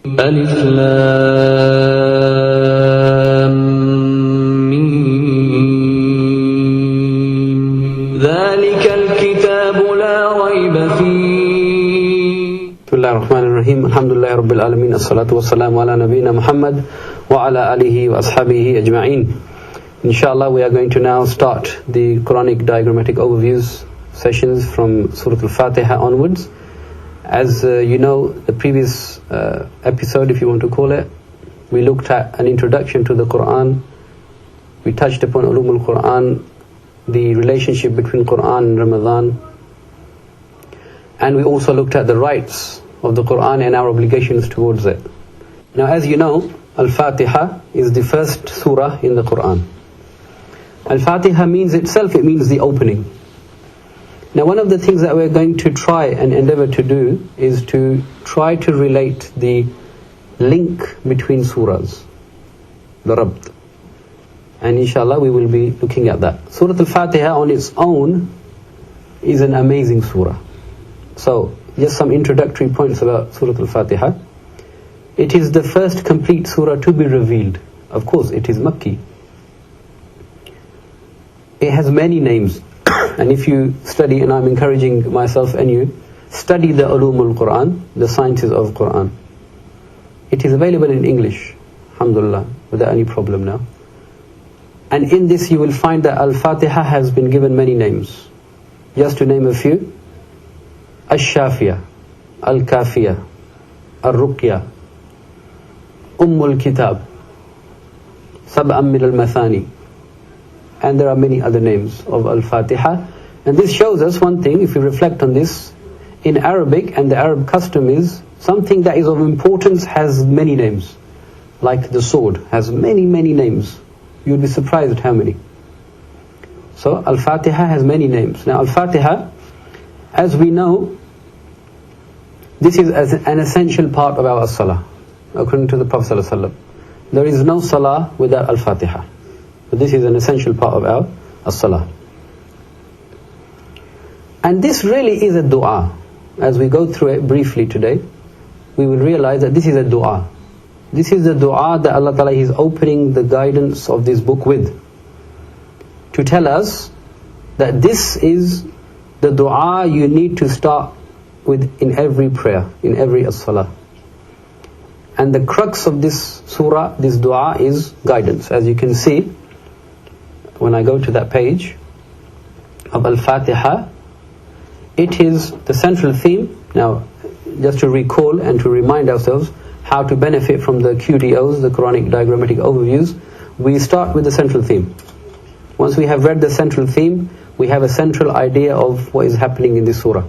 Alif Lam Mim Dhalika al-kitabu la rayba fihi. Bismillahir Rahmanir Rahim. Alhamdulillahi Rabbil Alamin. As-salatu was-salamu ala nabiyyina Muhammad wa ala alihi wa ashabihi ajma'in. Inshallah, we are going to now start the Quranic diagrammatic overviews sessions from Surat Al-Fatiha onwards. As you know, the previous episode, if you want to call it, we looked at an introduction to the Quran. We touched upon Ulum al-Quran, the relationship between Quran and Ramadan. And we also looked at the rights of the Quran and our obligations towards it. Now, as you know, Al-Fatiha is the first surah in the Quran. Al-Fatiha means itself, it means the opening. Now, one of the things that we're going to try and endeavor to do is to try to relate the link between surahs, the Rabt. And inshallah, we will be looking at that. Surat Al-Fatiha on its own is an amazing surah. So, just some introductory points about Surat Al-Fatiha. It is the first complete surah to be revealed. Of course, it is Makki. It has many names. And if you study, and I'm encouraging myself and you, study the Ulum al-Quran, the sciences of Quran. It is available in English, alhamdulillah, without any problem now. And in this you will find that Al-Fatiha has been given many names. Just to name a few: Ash-Shafiyah, Al-Kafiyah, Al-Ruqyah, Kitab, Sab'an min al-Mathani. And there are many other names of Al-Fatiha. And this shows us one thing, if you reflect on this, in Arabic, and the Arab custom is, something that is of importance has many names. Like the sword has many, many names. You'd be surprised how many. So Al-Fatiha has many names. Now Al-Fatiha, as we know, this is an essential part of our salah, according to the Prophet ﷺ. There is no salah without Al-Fatiha. So this is an essential part of our as-salah. And this really is a dua. As we go through it briefly today, we will realize that this is a dua. This is the dua that Allah Ta'ala is opening the guidance of this book with, to tell us that this is the dua you need to start with in every prayer, in every as-salah. And the crux of this surah, this dua, is guidance. As you can see, when I go to that page of Al-Fatiha, it is the central theme. Now, just to recall and to remind ourselves how to benefit from the QDOs, the Quranic diagrammatic overviews, we start with the central theme. Once we have read the central theme, we have a central idea of what is happening in this surah.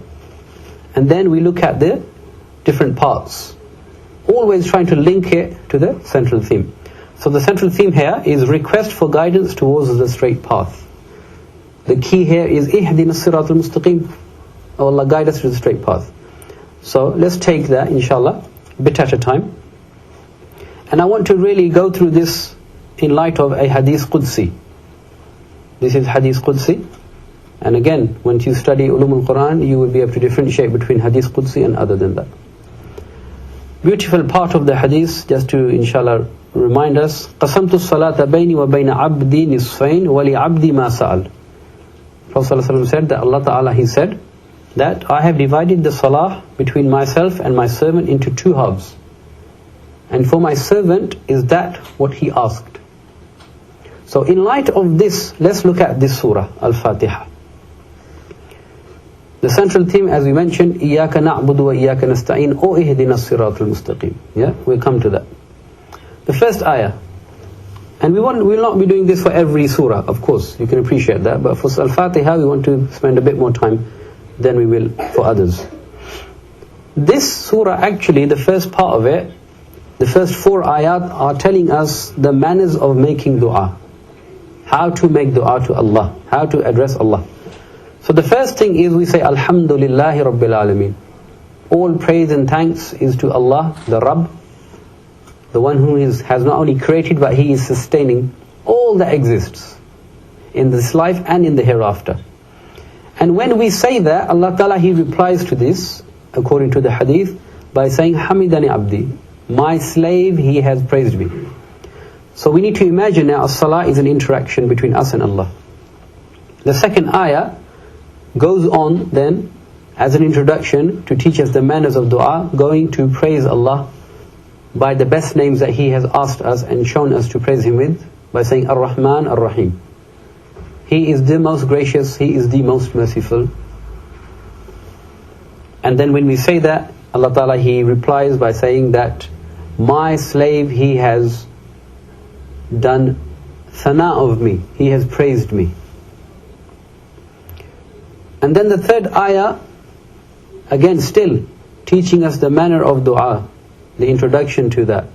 And then we look at the different parts, always trying to link it to the central theme. So the central theme here is request for guidance towards the straight path. The key here is Ihdina Surat Al-Mustaqim. Oh Allah, guide us to the straight path. So let's take that, inshallah, bit at a time. And I want to really go through this in light of a Hadith Qudsi. This is Hadith Qudsi. And again, once you study Ulum al-Quran, you will be able to differentiate between Hadith Qudsi and other than that. Beautiful part of the Hadith, just to inshallah remind us, قَسَمْتُ الصَّلَاةَ بَيْنِي وَبَيْنَ عَبْدِي نِصْفَيْنِ وَلِعَبْدِي مَا سَأَلْ. Prophet ﷺ said that Allah Ta'ala, He said that I have divided the salah between myself and my servant into two halves. And for my servant is that what he asked. So in light of this, let's look at this surah, Al-Fatiha. The central theme, as we mentioned, إِيَّاكَ نَعْبُدُ وَإِيَّاكَ نَسْتَعِينُ O إِهْدِنَا الصِّرَاطَ الْمُسْتَقِيمُ. Yeah, we'll come to that. The first ayah. And we will not be doing this for every surah, of course, you can appreciate that. But for Al-Fatiha, we want to spend a bit more time than we will for others. This surah, actually, the first part of it, the first 4 ayat are telling us the manners of making dua. How to make dua to Allah, how to address Allah. So the first thing is we say, Alhamdulillahi Rabbil Alameen. All praise and thanks is to Allah, the Rabb, the one who has not only created, but He is sustaining all that exists in this life and in the hereafter. And when we say that, Allah Ta'ala, He replies to this, according to the hadith, by saying, Hamidani Abdi. My slave, he has praised me. So we need to imagine now as-salah is an interaction between us and Allah. The second ayah goes on then as an introduction to teach us the manners of dua, going to praise Allah by the best names that He has asked us and shown us to praise Him with, by saying Ar-Rahman Ar-Rahim. He is the most gracious, He is the most merciful. And then when we say that, Allah Ta'ala, He replies by saying that my slave, he has done thana of me, he has praised me. And then the third ayah, again still teaching us the manner of dua, the introduction to that.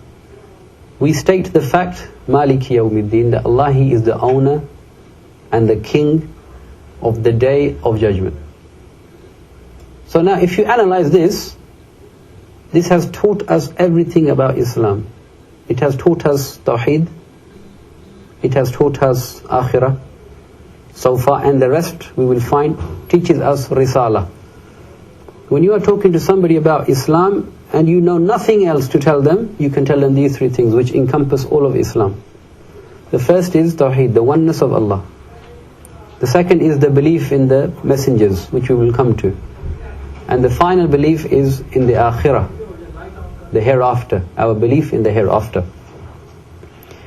We state the fact, Maliki Yawmiddin, that Allah, He is the owner and the king of the day of judgment. So now if you analyze this, this has taught us everything about Islam. It has taught us Tawheed, it has taught us Akhirah so far, and the rest we will find teaches us Risala. When you are talking to somebody about Islam and you know nothing else to tell them, you can tell them these three things which encompass all of Islam. The first is Tawheed, the oneness of Allah. The second is the belief in the messengers, which we will come to. And the final belief is in the Akhirah, the hereafter, our belief in the hereafter.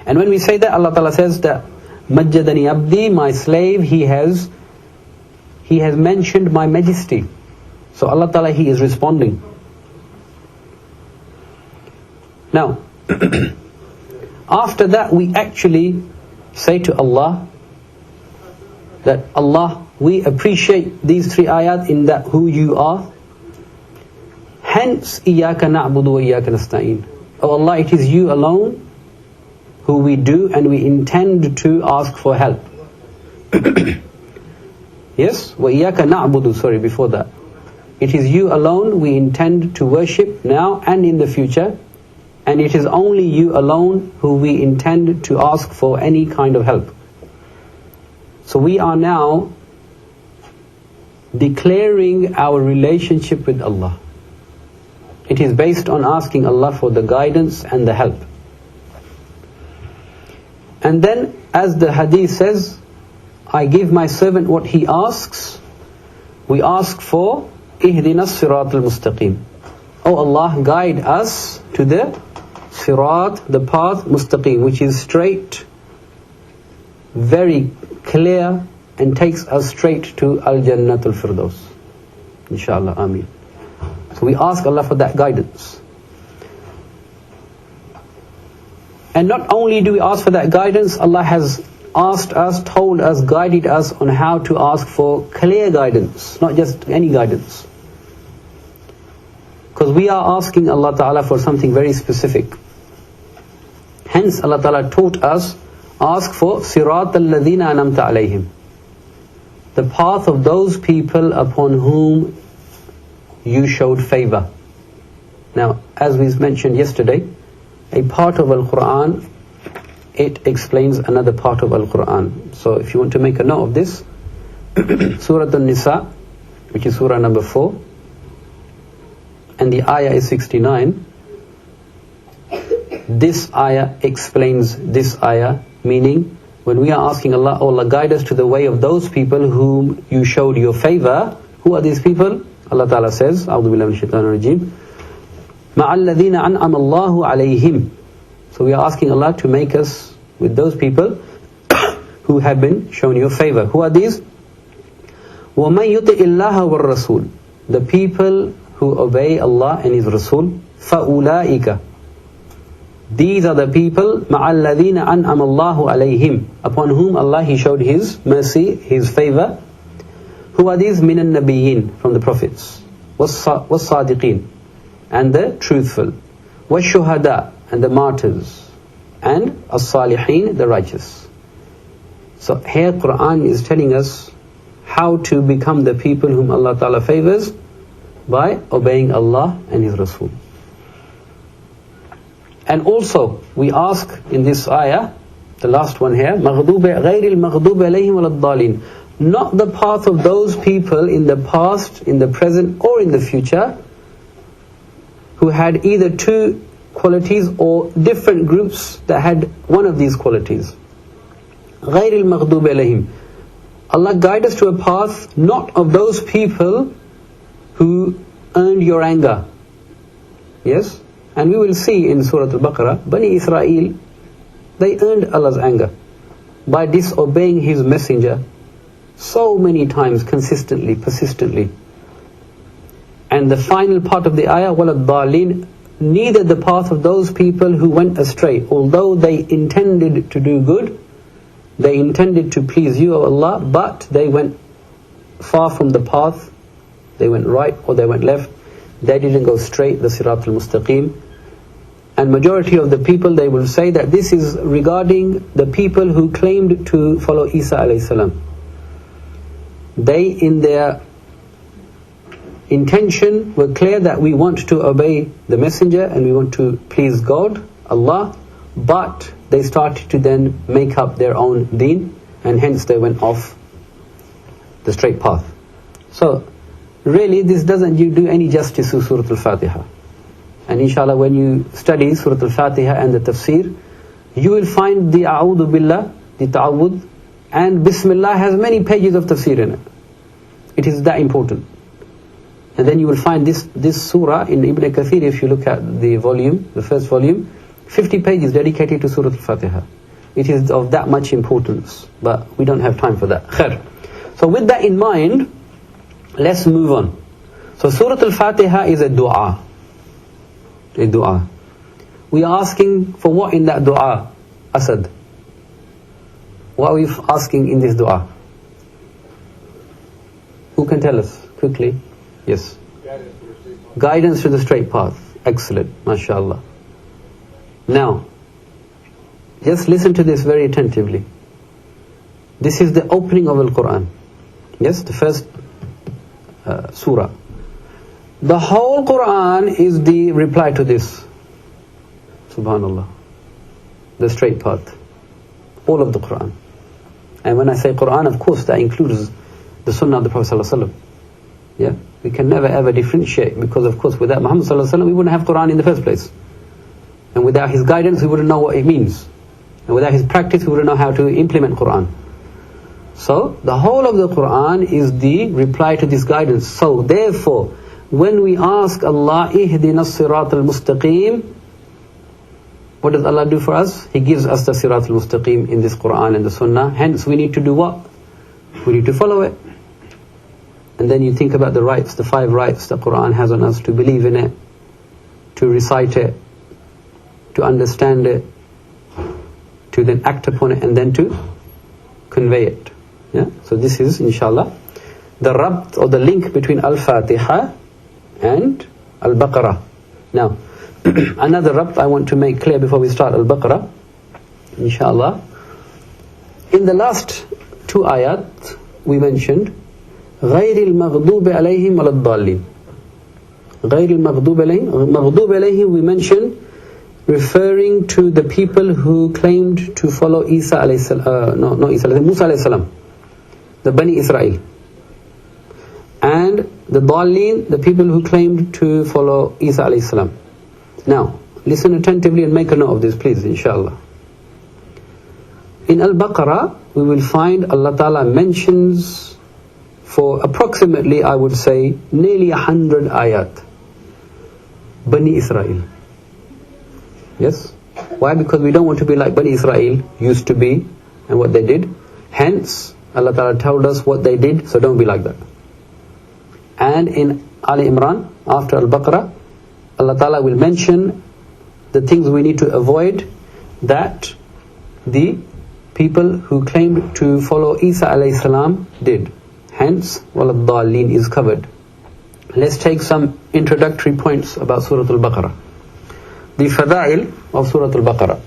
And when we say that, Allah Ta'ala says that Majjadani Abdi, my slave, he has mentioned my majesty. So Allah Ta'ala, He is responding. Now, after that we actually say to Allah that Allah, we appreciate these three ayat in that who you are. Hence, Iyaka na'budu wa Iyaka nasta'in. Oh Allah, it is you alone who we do and we intend to ask for help. Yes? Wa Iyaka na'budu, sorry, before that. It is you alone we intend to worship now and in the future, and it is only you alone who we intend to ask for any kind of help. So we are now declaring our relationship with Allah. It is based on asking Allah for the guidance and the help. And then, as the hadith says, I give my servant what he asks. We ask for Ihdina Surat Al-Mustaqim. Oh Allah, guide us to the Sirat, the path Mustaqim, which is straight, very clear, and takes us straight to Al-Jannatul Firdaus. Inshallah, Ameen. So we ask Allah for that guidance. And not only do we ask for that guidance, Allah has asked us, told us, guided us on how to ask for clear guidance, not just any guidance. Because we are asking Allah Ta'ala for something very specific. Hence Allah Ta'ala taught us, ask for Sirat al-Ladina anamta alayhim, the path of those people upon whom you showed favor. Now, as we mentioned yesterday, a part of Al-Quran, it explains another part of Al-Quran. So if you want to make a note of this, Surat Al-Nisa, which is surah number 4, and the ayah is 69, this ayah explains this ayah, meaning when we are asking Allah, oh Allah, guide us to the way of those people whom you showed your favor. Who are these people? Allah Ta'ala says, A'udhu billahi minash shaitanir rajeem, مَعَ الَّذِينَ أَنْعَمَ اللَّهُ عَلَيْهِمْ. So we are asking Allah to make us with those people who have been shown your favor. Who are these? وَمَنْ يُطِئِ اللَّهَ وَالرَّسُولِ. The people who obey Allah and His Rasul. فَأُولَٰئِكَ. These are the people مَعَ الَّذِينَ أَنْعَمَ اللَّهُ عَلَيْهِمْ, upon whom Allah He showed His mercy, His favor. Who are these? مِنَ النَّبِيِّينَ, from the prophets. وَالصَّادِقِينَ, and the truthful. وَالشُّهَدَاء, and the martyrs. And as-salihin, the righteous. So here Quran is telling us how to become the people whom Allah Ta'ala favors by obeying Allah and His Rasul. And also we ask in this ayah, the last one here, غَيْرِ الْمَغْضُوبِ عَلَيْهِمْ وَلَا الضَّالِينَ, not the path of those people in the past, in the present, or in the future, who had either two qualities or different groups that had one of these qualities. غَيْرِ الْمَغْضُوبِ عَلَيْهِمْ. Allah guide us to a path not of those people who earned your anger. Yes? And we will see in Surat Al-Baqara, Bani Israel, they earned Allah's anger by disobeying His messenger so many times, consistently, persistently. And the final part of the ayah, وَلَا الضَّالِينَ, neither the path of those people who went astray. Although they intended to do good, they intended to please you, O Allah, but they went far from the path. They went right or they went left. They didn't go straight, the Surat Al-Mustaqim. And majority of the people, they will say that this is regarding the people who claimed to follow Isa Alayhis-Salam. They, in their intention, were clear that we want to obey the messenger and we want to please God, Allah, but they started to then make up their own deen, and hence they went off the straight path. So really this doesn't do any justice to Surat Al-Fatiha. And inshallah, when you study Surat Al-Fatiha and the tafsir, you will find the A'udhu Billah, the Ta'awudh, and Bismillah has many pages of tafsir in it. It is that important. And then you will find this surah in Ibn Kathir, if you look at the volume, the first volume, 50 pages dedicated to Surat Al-Fatiha. It is of that much importance, but we don't have time for that. Khair. So with that in mind, let's move on. So Surat Al-Fatiha is a dua. A dua. We are asking for what in that dua, Asad? What are we asking in this dua? Who can tell us quickly? Yes. Guidance to the straight path. Excellent. MashaAllah. Now, just listen to this very attentively. This is the opening of Al-Quran. Yes, the first surah. The whole Quran is the reply to this. Subhanallah. The straight path. All of the Quran. And when I say Quran, of course, that includes the Sunnah of the Prophet ﷺ. Yeah, we can never ever differentiate, because of course without Muhammad ﷺ we wouldn't have Quran in the first place. And without his guidance we wouldn't know what it means. And without his practice we wouldn't know how to implement Quran. So the whole of the Quran is the reply to this guidance. So therefore, when we ask Allah, Ihdina Surat Al-Mustaqim, what does Allah do for us? He gives us the Surat Al-Mustaqim in this Quran and the Sunnah. Hence we need to do what? We need to follow it. And then you think about the rights, the 5 rights the Quran has on us: to believe in it, to recite it, to understand it, to then act upon it, and then to convey it. Yeah? So this is, inshallah, the rabt or the link between Al-Fatiha and Al-Baqara. Now, another rabt I want to make clear before we start Al-Baqara, inshallah. In the last 2 ayat, we mentioned غَيْرِ الْمَغْضُوبِ عَلَيْهِمْ وَلَا الضَّالِّينَ. غَيْرِ الْمَغْضُوبِ عَلَيْهِمْ. مَغْضُوبِ عَلَيْهِمْ we mentioned referring to the people who claimed to follow Isa alayhis-salam, not Isa alayhis-salam, Musa alayhis-salam, the Bani Israel. And the Dallin, the people who claimed to follow Isa alayhis-salam. Now, listen attentively and make a note of this, please, inshallah. In Al-Baqarah, we will find Allah Ta'ala mentions for approximately, I would say, nearly 100 ayat, Bani Israel. Yes? Why? Because we don't want to be like Bani Israel used to be and what they did. Hence, Allah Ta'ala told us what they did, so don't be like that. And in Ali Imran, after Al-Baqarah, Allah Ta'ala will mention the things we need to avoid that the people who claimed to follow Isa alayhis salam did. Hence, وَلَا is covered. Let's take some introductory points about Surat Al-Baqarah. The fada'il of Surat Al-Baqarah.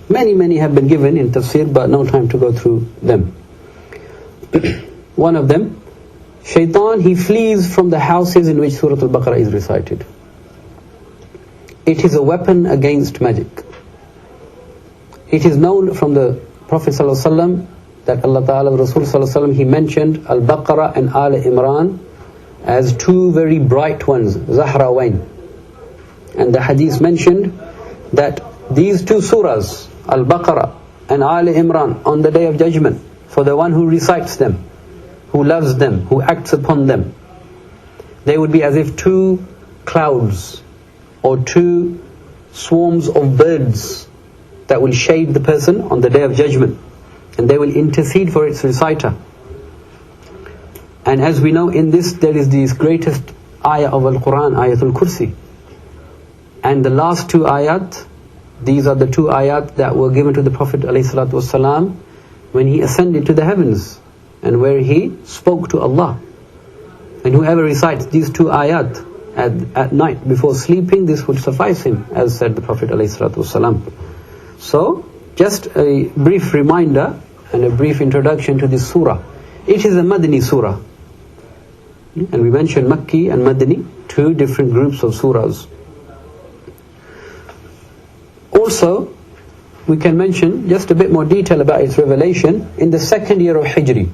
Many have been given in tafsir, but no time to go through them. One of them, Shaitan, he flees from the houses in which Surat Al-Baqarah is recited. It is a weapon against magic. It is known from the Prophet ﷺ that Allah Ta'ala, Rasul ﷺ, he mentioned Al-Baqarah and Al Imran as 2 very bright ones, Zahrawain. And the hadith mentioned that these two surahs, Al-Baqara and Ali Imran, on the Day of Judgment, for the one who recites them, who loves them, who acts upon them, they would be as if two clouds or two swarms of birds that will shade the person on the Day of Judgment, and they will intercede for its reciter. And as we know, in this there is the greatest ayah of Al-Quran, Ayatul Kursi. And the last two ayat, these are the two ayat that were given to the Prophet ﷺ when he ascended to the heavens, and where he spoke to Allah. And whoever recites these two ayat at night before sleeping, this would suffice him, as said the Prophet ﷺ. So, just a brief reminder and a brief introduction to this surah. It is a Madani surah. And we mentioned Makki and Madani, two different groups of surahs. Also, we can mention just a bit more detail about its revelation in the second year of Hijri,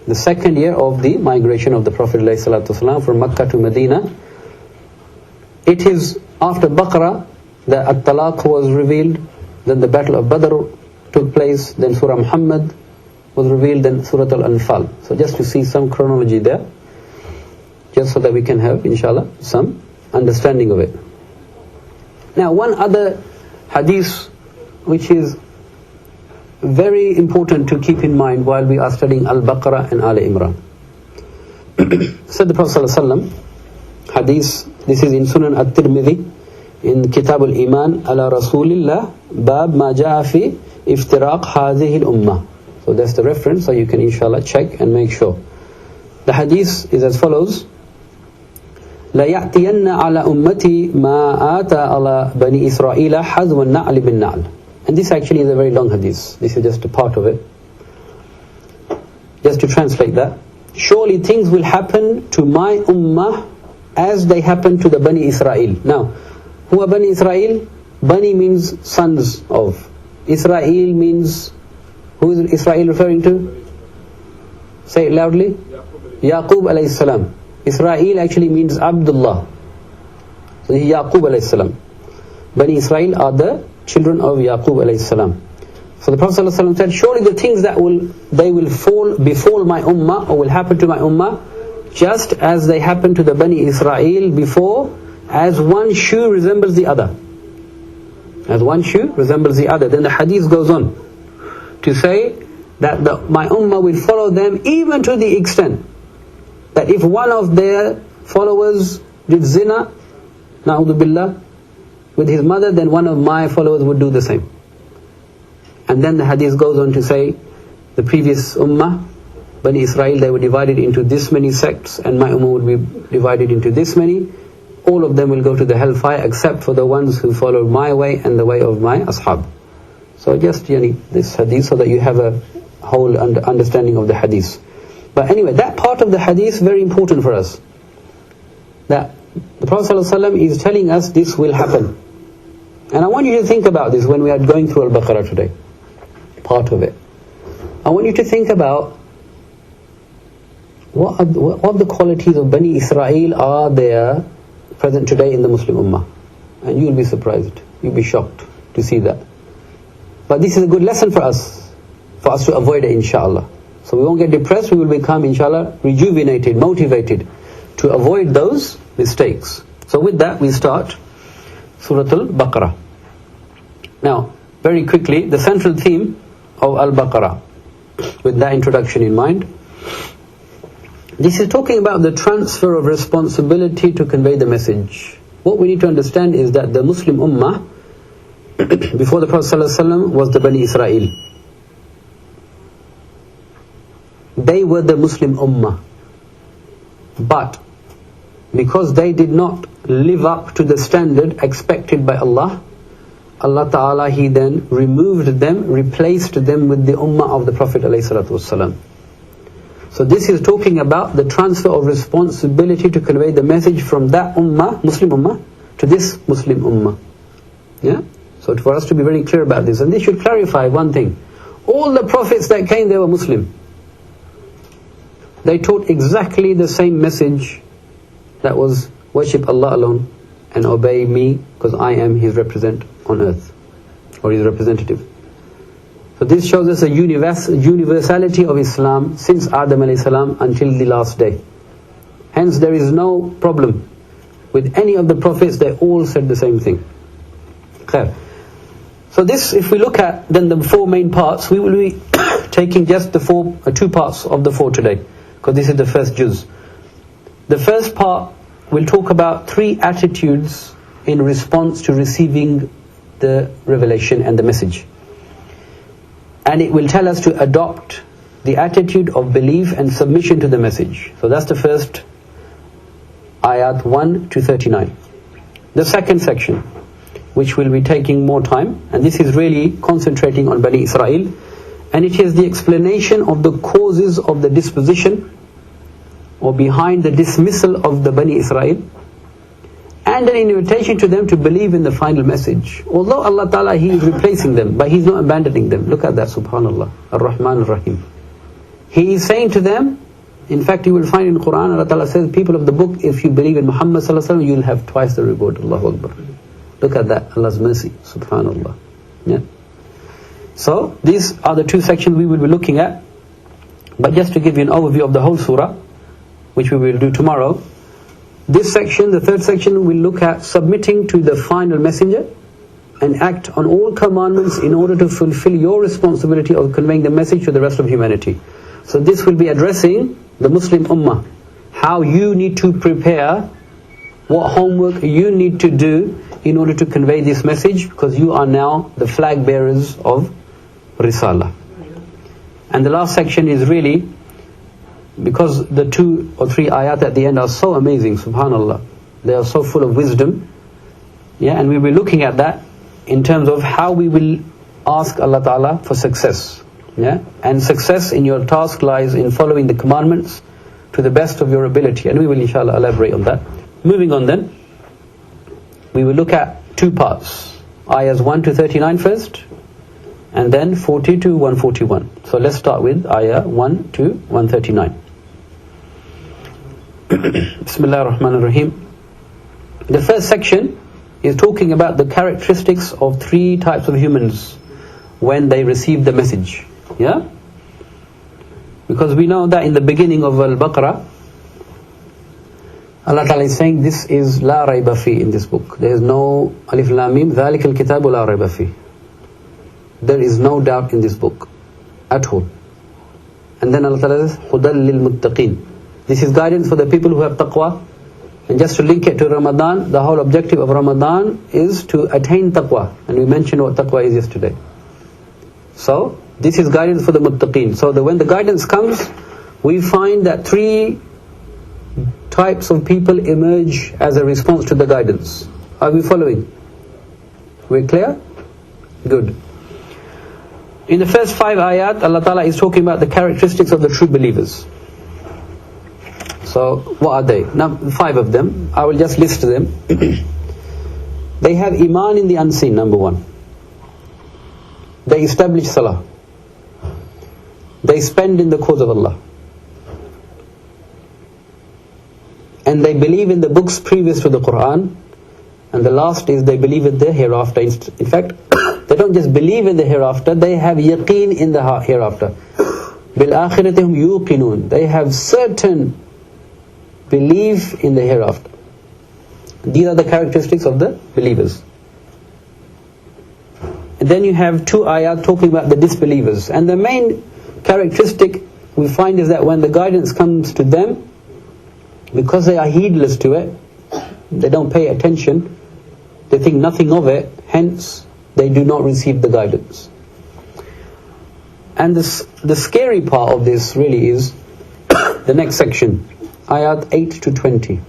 the second year of the migration of the Prophet ﷺ from Makkah to Medina. It is after Baqarah that At-Talaq was revealed, then the Battle of Badr took place, then Surah Muhammad was revealed, then Surat Al-Anfal. So just to see some chronology there, just so that we can have, inshallah, some understanding of it. Now, one other hadith which is very important to keep in mind while we are studying Al-Baqarah and Ali Imran. Said the Prophet ﷺ, hadith, this is in Sunan At-Tirmidhi, in Kitab Al-Iman, ala Rasulillah, Bab ma ja'a fi iftiraq hadhihi al-ummah. So that's the reference, so you can inshallah check and make sure. The hadith is as follows: لا يأتين على أمتي ما آتى على بني إسرائيل حذو النعل بالنعل. And this actually is a very long hadith. This is just a part of it. Just to translate that, surely things will happen to my ummah as they happened to the Bani Israel. Now, who are Bani Israel? Bani means sons of. Israel means, who is Israel referring to? Say it loudly. Yaqub Alayhis-Salam. Israel actually means Abdullah. So this is Yaqub Alayhis-Salam. Bani Israel are the children of Yaqub Alayhis-Salam. So the Prophet ﷺ said, surely the things that will befall my ummah, or will happen to my ummah, just as they happened to the Bani Israel before, as one shoe resembles the other. As one shoe resembles the other. Then the hadith goes on to say that my ummah will follow them even to the extent that if one of their followers did zina, na'udhu billah, with his mother, then one of my followers would do the same. And then the hadith goes on to say, the previous ummah, Bani Israel, they were divided into this many sects, and my ummah would be divided into this many. All of them will go to the hellfire except for the ones who follow my way and the way of my ashab. So just this hadith, so that you have a whole understanding of the hadith. But anyway, that part of the hadith is very important for us. That the Prophet ﷺ is telling us this will happen. And I want you to think about this when we are going through Al-Baqarah today. Part of it. I want you to think about what the qualities of Bani Israel are there present today in the Muslim Ummah. And you'll be surprised. You'll be shocked to see that. But this is a good lesson for us to avoid it, inshallah. So we won't get depressed, we will become, inshallah, rejuvenated, motivated to avoid those mistakes. So with that, we start Surat Al-Baqarah. Now, very quickly, the central theme of Al-Baqarah, with that introduction in mind, this is talking about the transfer of responsibility to convey the message. What we need to understand is that the Muslim Ummah, before the Prophet ﷺ, was the Bani Israel. They were the Muslim Ummah. But because they did not live up to the standard expected by Allah, Allah Ta'ala, He then removed them, replaced them with the Ummah of the Prophet ﷺ. So this is talking about the transfer of responsibility to convey the message from that Ummah, Muslim Ummah, to this Muslim Ummah. Yeah? So for us to be very clear about this, and this should clarify one thing. All the prophets that came, they were Muslim. They taught exactly the same message, that was worship Allah alone and obey me because I am His representative. on earth, or his representative. So this shows us a universality of Islam since Adam Alayhis-Salam until the last day. Hence there is no problem with any of the prophets, they all said the same thing. Khair. So this, if we look at then the four main parts, we will be taking just the two parts of the four today, because this is the first juz. The first part will talk about three attitudes in response to receiving the revelation and the message. And it will tell us to adopt the attitude of belief and submission to the message. So that's the first ayat 1 to 39. The second section, which will be taking more time, and this is really concentrating on Bani Israel, and it is the explanation of the causes of the disposition or behind the dismissal of the Bani Israel, and an invitation to them to believe in the final message. Although Allah Ta'ala, He is replacing them, but He's not abandoning them. Look at that, subhanallah, Ar-Rahman Ar-Rahim. He is saying to them, in fact you will find in Quran, Allah Ta'ala says, people of the book, if you believe in Muhammad Sallallahu Alaihi Wasallam, you will have twice the reward. Allahu Akbar. Look at that, Allah's mercy, subhanallah. Yeah. So these are the two sections we will be looking at. But just to give you an overview of the whole surah, which we will do tomorrow, this section, the third section, will look at submitting to the final messenger and act on all commandments in order to fulfill your responsibility of conveying the message to the rest of humanity. So this will be addressing the Muslim Ummah, how you need to prepare, what homework you need to do in order to convey this message, because you are now the flag bearers of Risala. And the last section is really, because the 2 or 3 ayat at the end are so amazing, subhanallah, they are so full of wisdom, yeah, and we'll be looking at that in terms of how we will ask Allah Ta'ala for success, yeah, and success in your task lies in following the commandments to the best of your ability, and we will inshallah elaborate on that. Moving on then, we will look at two parts, ayahs 1 to 39 first, and then 40 to 141. So let's start with ayah 1 to 139. Bismillah ar-Rahman ar-Rahim. The first section is talking about the characteristics of 3 types of humans when they receive the message. Yeah? Because we know that in the beginning of Al-Baqara, Allah Ta'ala is saying this is la rayba fi in this book. There is no alif lam mim, ذَلِكَ الْكِتَابُ لَا رَيْبَ فِيهِ. There is no doubt in this book at all. And then Allah Ta'ala says هُدًى لِلْمُتَّقِينَ. This is guidance for the people who have taqwa. And just to link it to Ramadan, the whole objective of Ramadan is to attain taqwa. And we mentioned what taqwa is yesterday. So this is guidance for the muttaqeen. So that when the guidance comes, we find that 3 types of people emerge as a response to the guidance. Are we following? We're clear? Good. In the first 5 ayat, Allah Ta'ala is talking about the characteristics of the true believers. So what are they? Now 5 of them, I will just list them. They have iman in the unseen, number 1. They establish salah. They spend in the cause of Allah. And they believe in the books previous to the Quran. And the last is they believe in the hereafter. In fact, they don't just believe in the hereafter, they have yaqeen in the hereafter. بِالْآخِرَةِ هُمْ يُوقِنُونَ. They have certain belief in the hereafter. These are the characteristics of the believers. And then you have 2 ayat talking about the disbelievers. And the main characteristic we find is that when the guidance comes to them, because they are heedless to it, they don't pay attention, they think nothing of it, hence they do not receive the guidance. And the scary part of this really is the next section, ayat 8 to 20.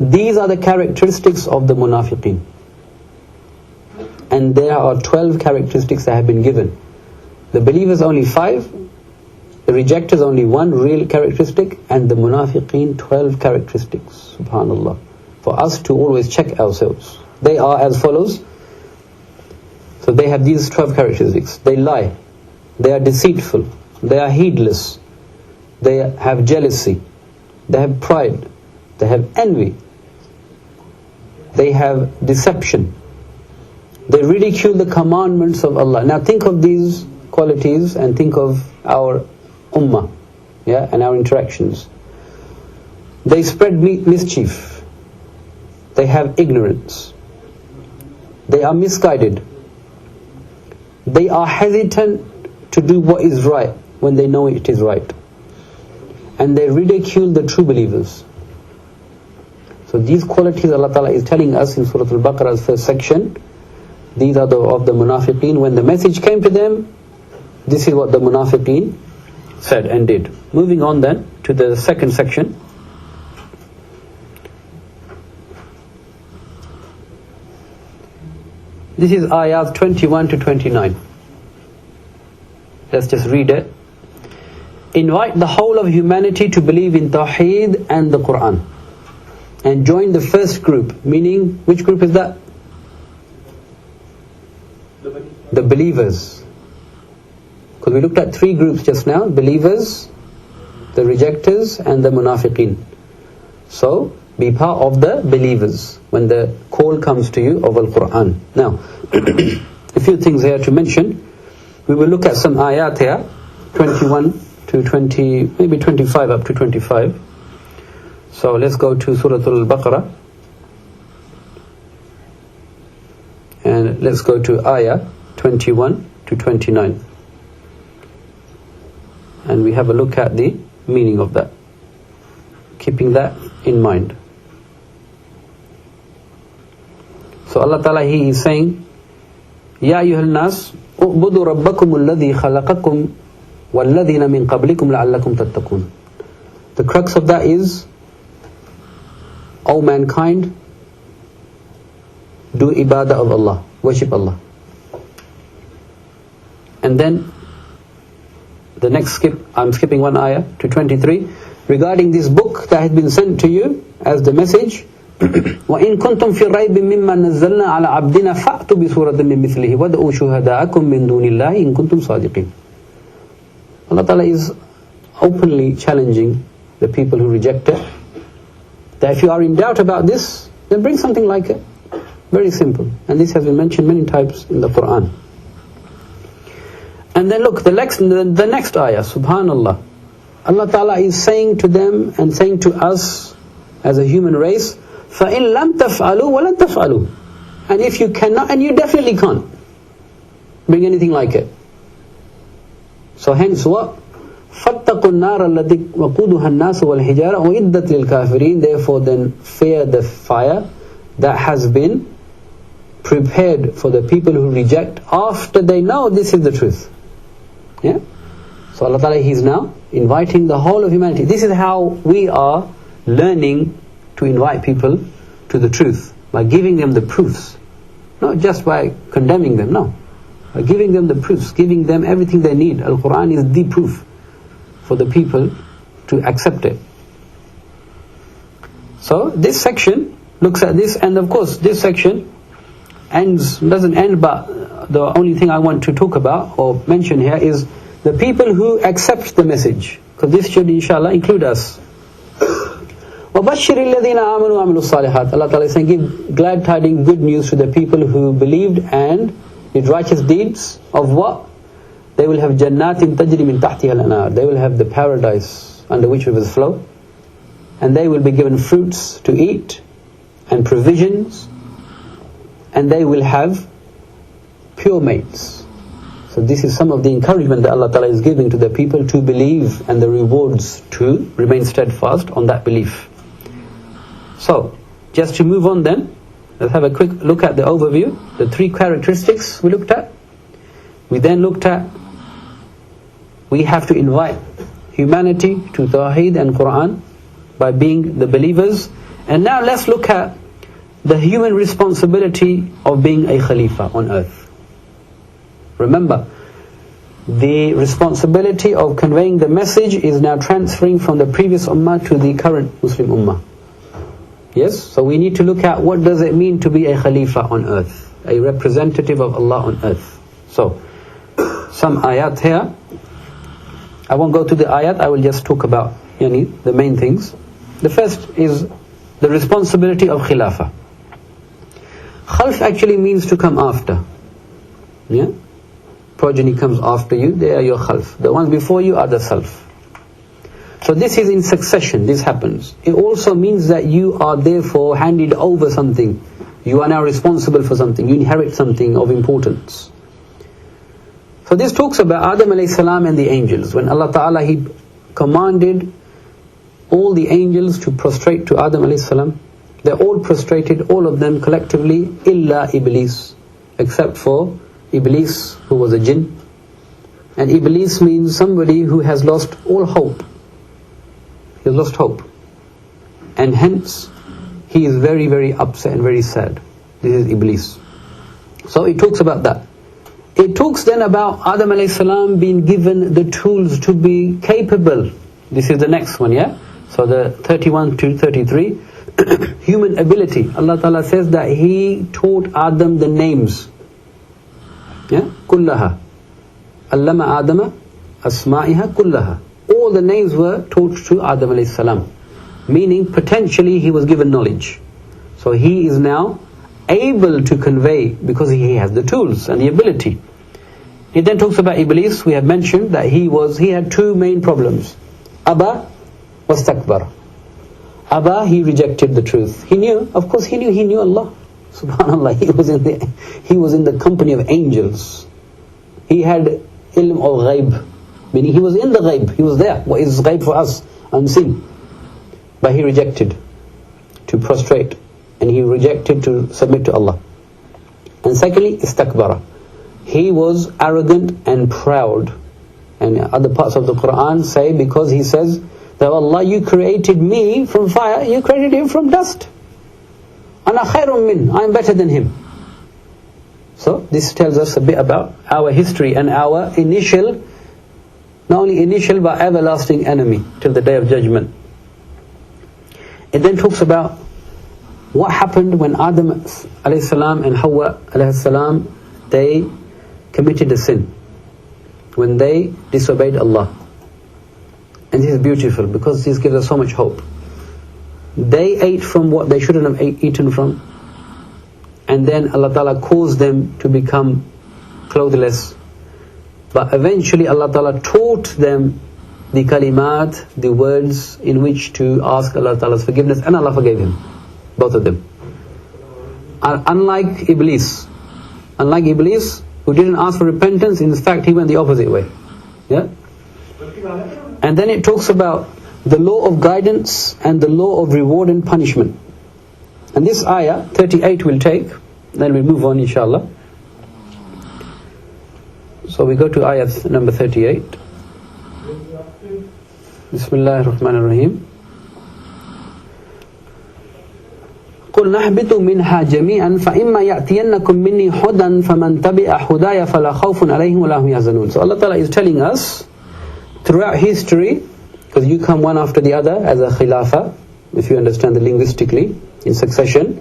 These are the characteristics of the munafiqeen. And there are 12 characteristics that have been given. The believers only 5, the rejectors only 1 real characteristic, and the munafiqeen 12 characteristics. Subhanallah. For us to always check ourselves. They are as follows. So they have these 12 characteristics. They lie. They are deceitful. They are heedless. They have jealousy. They have pride. They have envy. They have deception. They ridicule the commandments of Allah. Now think of these qualities and think of our ummah, and our interactions. They spread mischief. They have ignorance. They are misguided. They are hesitant to do what is right when they know it is right. And they ridicule the true believers. So these qualities Allah Ta'ala is telling us in Surat Al-Baqarah's first section. These are of the munafiqeen. When the message came to them, this is what the munafiqeen said and did. Moving on then to the second section. This is ayahs 21 to 29. Let's just read it. Invite the whole of humanity to believe in Tawheed and the Quran. And join the first group. Meaning, which group is that? The believers. Because we looked at three groups just now. Believers, the rejectors, and the munafiqeen. So, be part of the believers when the call comes to you of Al-Quran. Now, a few things here to mention. We will look at some ayat here, 21 to 20, maybe 25 up to 25. So let's go to Surat Al-Baqara. And let's go to ayah 21 to 29. And we have a look at the meaning of that, keeping that in mind. So Allah Ta'ala, He is saying, Ya ayyuhal nas, u'budu rabbakum alladhi khalaqakum walladhina min qablikum la'allakum tattaqun. The crux of that is, O mankind, do ibadah of Allah, worship Allah. And then the next I'm skipping one ayah to 23. Regarding this book that has been sent to you as the message, وَإِن كُنْتُمْ فِي رَيْبٍ مِّمَّا نَزَّلْنَا عَلَى عَبْدِنَا فَأْتُوا بِسُورَةٍ مِّن مِّثْلِهِ وَادْعُوا شُهَدَاءَكُم مِّن دُونِ اللَّهِ إِن كُنْتُمْ صَادِقِينَ. Allah Ta'ala is openly challenging the people who reject it, that if you are in doubt about this, then bring something like it. Very simple. And this has been mentioned many times in the Quran. And then look, the next ayah, subhanallah. Allah Ta'ala is saying to them and saying to us as a human race, فَإِن لَمْ تَفْعَلُوا وَلَنْ تَفْعَلُوا. And if you cannot, and you definitely can't bring anything like it. So hence what? فَاتَّقُوا النَّارَ الَّتِي وَقُودُهَا النَّاسُ وَالْحِجَارَةُ وَإِدَّتْ لِلْكَافِرِينَ. Therefore then fear the fire that has been prepared for the people who reject after they know this is the truth. Yeah? So Allah Ta'ala, He is now inviting the whole of humanity. This is how we are learning to invite people to the truth, by giving them the proofs. Not just by condemning them, no. By giving them the proofs, giving them everything they need. Al-Quran is the proof for the people to accept it. So this section looks at this, and of course this section doesn't end, but the only thing I want to talk about or mention here is the people who accept the message, because this should inshallah include us. وَبَشِّرِ الَّذِينَ آمَنُوا وَعَمِلُوا الصَّالِحَاتِ. Allah Ta'ala is saying, give glad tidings, good news to the people who believed and did righteous deeds of what? They will have جَنَّاتٍ تَجْرِي مِن تَحْتِهَا الْأَنْهَارُ. They will have the paradise under which rivers flow, and they will be given fruits to eat and provisions, and they will have pure mates. So this is some of the encouragement that Allah Ta'ala is giving to the people to believe, and the rewards to remain steadfast on that belief. So, just to move on then, let's have a quick look at the overview. The three characteristics we looked at. We then looked at, we have to invite humanity to Tawheed and Quran by being the believers. And now let's look at the human responsibility of being a Khalifa on earth. Remember, the responsibility of conveying the message is now transferring from the previous ummah to the current Muslim ummah. Yes, so we need to look at what does it mean to be a Khalifa on earth, a representative of Allah on earth. So, some ayat here. I won't go to the ayat, I will just talk about the main things. The first is the responsibility of Khilafah. Khalf actually means to come after. Yeah? Progeny comes after you, they are your khalf. The ones before you are the salaf. So this is in succession, this happens. It also means that you are therefore handed over something. You are now responsible for something, you inherit something of importance. So this talks about Adam Alayhis-Salam and the angels. When Allah Ta'ala, He commanded all the angels to prostrate to Adam Alayhis-Salam, they all prostrated, all of them collectively, illa Iblis, except for Iblis, who was a jinn. And Iblis means somebody who has lost all hope. He has lost hope. And hence, he is very, very upset and very sad. This is Iblis. So it talks about that. It talks then about Adam Alayhis-Salam being given the tools to be capable. This is the next one, yeah? So the 31 to 33. Human ability. Allah Ta'ala says that He taught Adam the names. Yeah? Kullaha. Allama Adama asma'iha kullaha. All the names were taught to Adam Alayhis-Salam. Meaning potentially he was given knowledge. So he is now able to convey because he has the tools and the ability. It then talks about Iblis. We have mentioned that he had two main problems. Aba was takbar. Aba, he rejected the truth. He knew Allah. Subhanallah, he was in the company of angels. He had ilm of ghaib, meaning he was in the ghaib, he was there. What is ghaib for us? Unseen. But he rejected to prostrate, and he rejected to submit to Allah. And secondly, istakbara. He was arrogant and proud. And other parts of the Quran say, because he says that Allah, you created me from fire, you created him from dust. Ana khayrun min, I am better than him. So this tells us a bit about our history and our initial, not only initial but everlasting enemy till the day of judgment. It then talks about what happened when Adam Alayhis-Salam and Hawa Alayhis-Salam, they committed a sin, when they disobeyed Allah. And this is beautiful because this gives us so much hope. They ate from what they shouldn't have eaten from, and then Allah Ta'ala caused them to become clothless. But eventually Allah Ta'ala taught them the kalimat, the words in which to ask Allah Ta'ala's forgiveness, and Allah forgave him, both of them. Unlike Iblis, who didn't ask for repentance, in fact he went the opposite way. Yeah? And then it talks about the law of guidance and the law of reward and punishment. And this ayah, 38 we'll take, then we'll move on inshallah. So we go to ayah number 38. Bismillahir Rahmanir Rahim. قُلْ نَحْبِطُ مِنْهَا جَمِيعًا فَإِمَّا يَأْتِيَنَّكُمْ مِنِّي هُدًى فَمَنْ تَبِعَ هُدَايَ فَلَا خَوْفٌ عَلَيْهِمْ وَلَا هُمْ يَحْزَنُونَ. So Allah Ta'ala is telling us throughout history, because you come one after the other as a khilafah, if you understand the linguistically, in succession.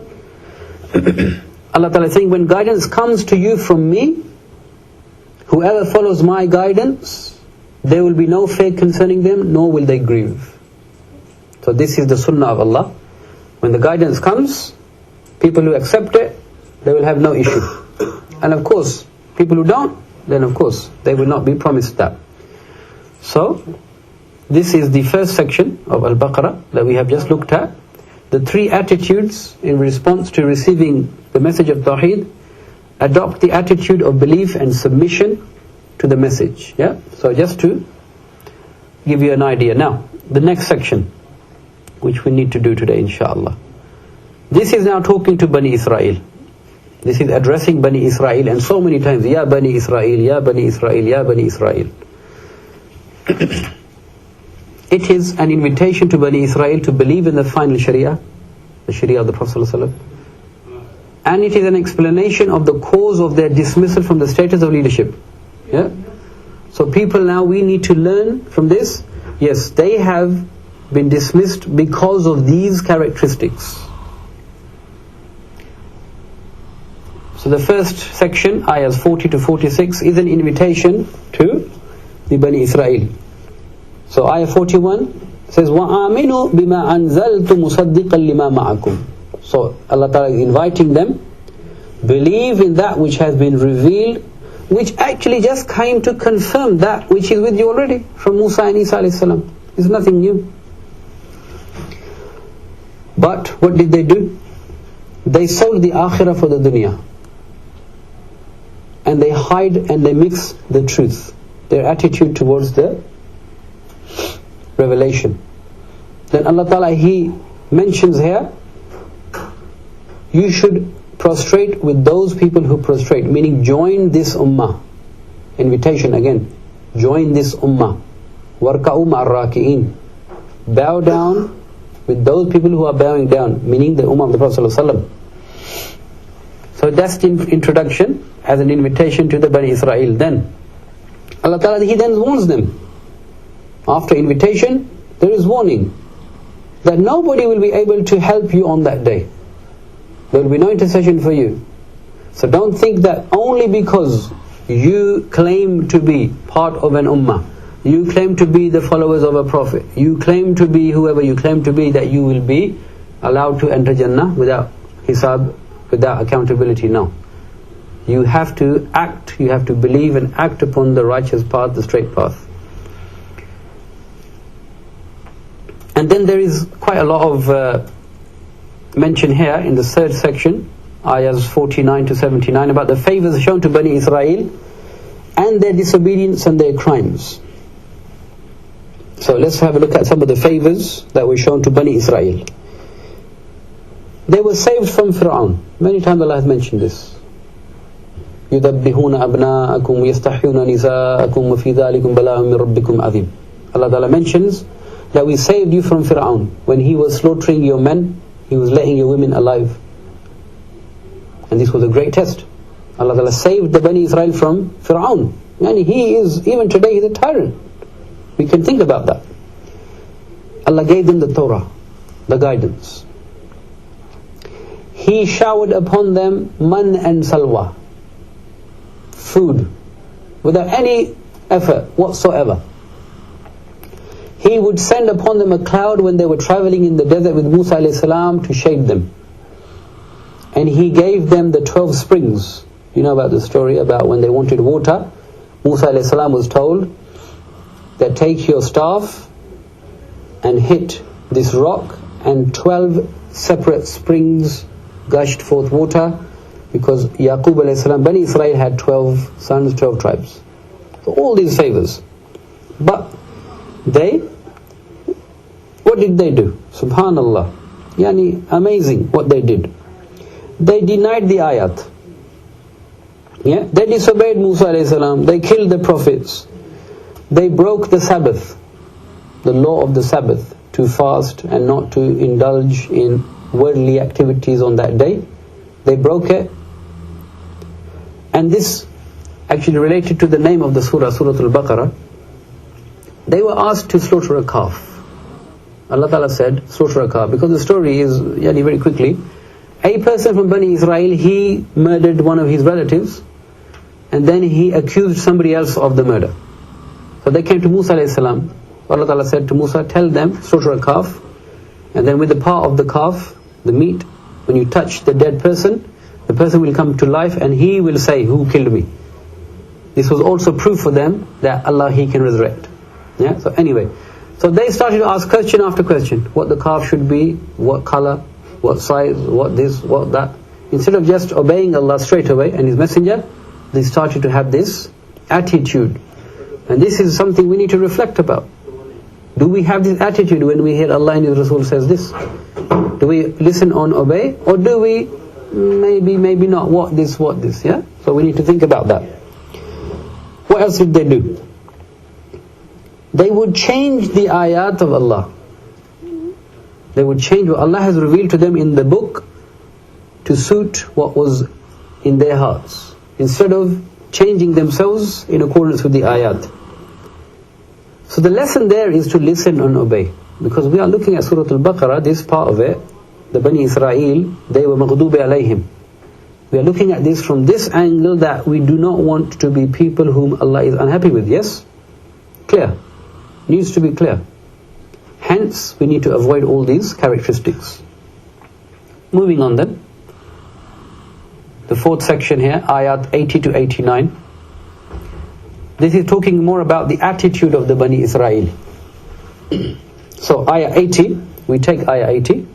Allah Ta'ala is saying, when guidance comes to you from me, whoever follows my guidance, there will be no fear concerning them, nor will they grieve. So this is the sunnah of Allah. When the guidance comes, people who accept it, they will have no issue. And of course, people who don't, then of course, they will not be promised that. So, this is the first section of Al-Baqarah that we have just looked at. The three attitudes in response to receiving the message of Tawheed. Adopt the attitude of belief and submission to the message. Yeah. So just to give you an idea. Now, the next section, which we need to do today, inshallah. This is now talking to Bani Israel. This is addressing Bani Israel, and so many times, Ya Bani Israel, Ya Bani Israel, Ya Bani Israel. It is an invitation to Bani Israel to believe in the final Sharia, the Sharia of the Prophet ﷺ. And it is an explanation of the cause of their dismissal from the status of leadership. Yeah? So people now, we need to learn from this. Yes, they have been dismissed because of these characteristics. So the first section, ayahs 40 to 46, is an invitation to the Bani Israel. So ayah 41 says, وَآمِنُوا بِمَا أَنزَلْتُ مُصَدِّقًا لِمَا مَعَكُمْ. So Allah Ta'ala is inviting them Believe in that which has been revealed, which actually just came to confirm that which is with you already from Musa and Isa Alayhis-Salam. It's nothing new. But what did they do? They sold the akhirah for the dunya, and they hide and they mix the truth, their attitude towards the revelation. Then Allah Ta'ala, He mentions here, you should prostrate with those people who prostrate, meaning join this ummah. Invitation again, join this ummah. Warka'u ma'ar-raki'in, bow down with those people who are bowing down, meaning the ummah of the Prophet ﷺ. So that's the introduction as an invitation to the Bani Israel. Then Allah Ta'ala, He then warns them. After invitation, there is warning that nobody will be able to help you on that day. There will be no intercession for you. So don't think that only because you claim to be part of an ummah, you claim to be the followers of a prophet, you claim to be whoever you claim to be, that you will be allowed to enter Jannah without hisab, without accountability. No. You have to act, you have to believe and act upon the righteous path, the straight path. And then there is quite a lot of mention here in the third section, ayahs 49 to 79, about the favours shown to Bani Israel and their disobedience and their crimes. So let's have a look at some of the favours that were shown to Bani Israel. They were saved from Fir'aun. Many times Allah has mentioned this. يُذَبِّحُونَ أَبْنَاءَكُمْ وَيَسْتَحْيُونَ نِسَاءَكُمْ وَفِي ذَلِكُمْ بَلَاءٌ مِّن رَبِّكُمْ عَظِيمٌ. Allah Ta'ala mentions that we saved you from Fir'aun. When he was slaughtering your men, he was letting your women alive. And this was a great test. Allah Ta'ala saved the Bani Israel from Fir'aun. And he is, even today, he's a tyrant. We can think about that. Allah gave them the Torah, the guidance. He showered upon them man and salwa, food, without any effort whatsoever. He would send upon them a cloud when they were traveling in the desert with Musa Alayhis-Salam to shade them. And He gave them the 12 springs. You know about the story about when they wanted water. Musa Alayhis-Salam was told that take your staff and hit this rock, and 12 separate springs gushed forth water, because Yaqub Alayhis-Salam, Bani Israel had 12 sons, 12 tribes. So all these favours. But what did they do? Subhanallah. Yani amazing what they did. They denied the ayat. Yeah? They disobeyed Musa Alayhis-Salam. They killed the prophets. They broke the Sabbath, the law of the Sabbath, to fast and not to indulge in worldly activities on that day. They broke it. And this actually related to the name of the surah, Surat Al-Baqara. They were asked to slaughter a calf. Allah Ta'ala said, slaughter a calf. Because the story is, very quickly, a person from Bani Israel, he murdered one of his relatives, and then he accused somebody else of the murder. So they came to Musa Alayhis-Salam. Allah Ta'ala said to Musa, tell them, slaughter a calf, and then with the part of the calf, the meat, when you touch the dead person, the person will come to life and he will say, who killed me? This was also proof for them that Allah, He can resurrect. Yeah. So anyway, so they started to ask question after question, what the calf should be, what color, what size, what this, what that. Instead of just obeying Allah straight away and His messenger, they started to have this attitude. And this is something we need to reflect about. Do we have this attitude when we hear Allah and His Rasul says this? Do we listen and obey? Or do we maybe not, what this, yeah? So we need to think about that. What else did they do? They would change the ayat of Allah. They would change what Allah has revealed to them in the book to suit what was in their hearts, instead of changing themselves in accordance with the ayat. So the lesson there is to listen and obey. Because we are looking at Surat Al-Baqara, this part of it, the Bani Israel, they were maghdubi alayhim. We are looking at this from this angle, that we do not want to be people whom Allah is unhappy with. Yes? Clear. Needs to be clear. Hence, we need to avoid all these characteristics. Moving on then. the fourth section here, ayat 80 to 89. This is talking more about the attitude of the Bani Israel. So ayah 80, we take ayah 80.